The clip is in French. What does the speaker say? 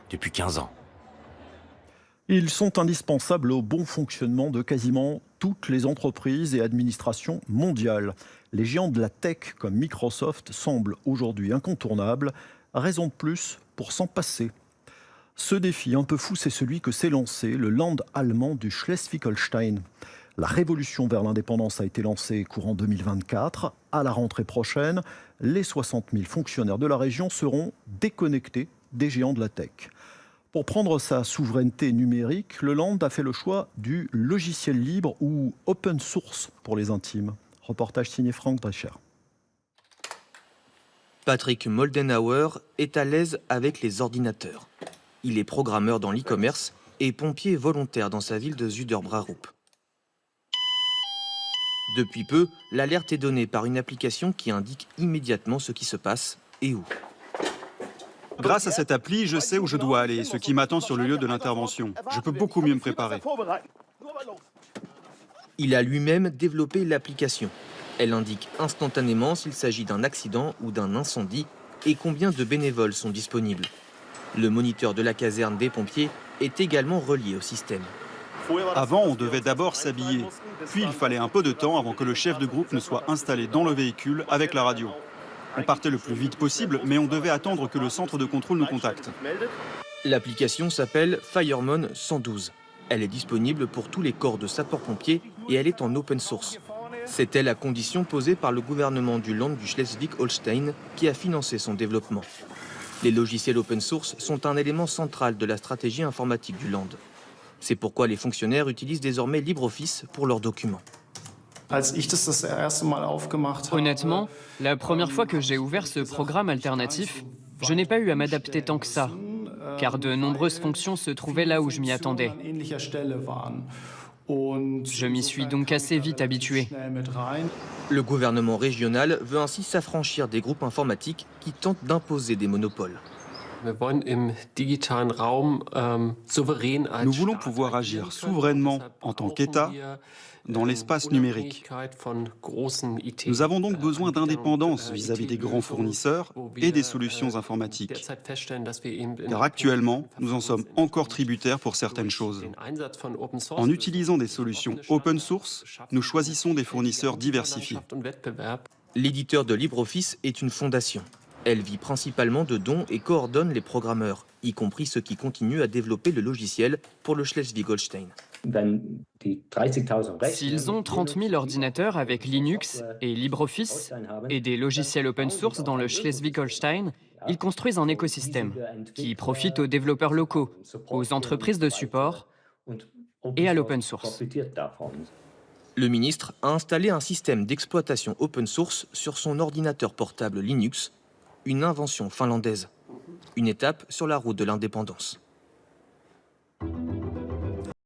depuis 15 ans. Ils sont indispensables au bon fonctionnement de quasiment toutes les entreprises et administrations mondiales. Les géants de la tech comme Microsoft semblent aujourd'hui incontournables. Raison de plus pour s'en passer. Ce défi un peu fou, c'est celui que s'est lancé le Land allemand du Schleswig-Holstein. La révolution vers l'indépendance a été lancée courant 2024. À la rentrée prochaine, les 60 000 fonctionnaires de la région seront déconnectés des géants de la tech. Pour prendre sa souveraineté numérique, le Land a fait le choix du logiciel libre ou open source pour les intimes. Reportage signé Franck Drescher. Patrick Moldenhauer est à l'aise avec les ordinateurs. Il est programmeur dans l'e-commerce et pompier volontaire dans sa ville de Zuiderbrarup. Depuis peu, l'alerte est donnée par une application qui indique immédiatement ce qui se passe et où. Grâce à cette appli, je sais où je dois aller, ce qui m'attend sur le lieu de l'intervention. Je peux beaucoup mieux me préparer. Il a lui-même développé l'application. Elle indique instantanément s'il s'agit d'un accident ou d'un incendie et combien de bénévoles sont disponibles. Le moniteur de la caserne des pompiers est également relié au système. Avant, on devait d'abord s'habiller. Puis il fallait un peu de temps avant que le chef de groupe ne soit installé dans le véhicule avec la radio. On partait le plus vite possible, mais on devait attendre que le centre de contrôle nous contacte. L'application s'appelle Firemon 112. Elle est disponible pour tous les corps de sapeurs-pompiers et elle est en open source. C'était la condition posée par le gouvernement du Land du Schleswig-Holstein qui a financé son développement. Les logiciels open source sont un élément central de la stratégie informatique du Land. C'est pourquoi les fonctionnaires utilisent désormais LibreOffice pour leurs documents. Honnêtement, la première fois que j'ai ouvert ce programme alternatif, je n'ai pas eu à m'adapter tant que ça, car de nombreuses fonctions se trouvaient là où je m'y attendais. Je m'y suis donc assez vite habitué. Le gouvernement régional veut ainsi s'affranchir des groupes informatiques qui tentent d'imposer des monopoles. Nous voulons pouvoir agir souverainement en tant qu'État dans l'espace numérique. Nous avons donc besoin d'indépendance vis-à-vis des grands fournisseurs et des solutions informatiques. Car actuellement, nous en sommes encore tributaires pour certaines choses. En utilisant des solutions open source, nous choisissons des fournisseurs diversifiés. L'éditeur de LibreOffice est une fondation. Elle vit principalement de dons et coordonne les programmeurs, y compris ceux qui continuent à développer le logiciel pour le Schleswig-Holstein. S'ils ont 30 000 ordinateurs avec Linux et LibreOffice et des logiciels open source dans le Schleswig-Holstein, ils construisent un écosystème qui profite aux développeurs locaux, aux entreprises de support et à l'open source. Le ministre a installé un système d'exploitation open source sur son ordinateur portable Linux, une invention finlandaise. Une étape sur la route de l'indépendance.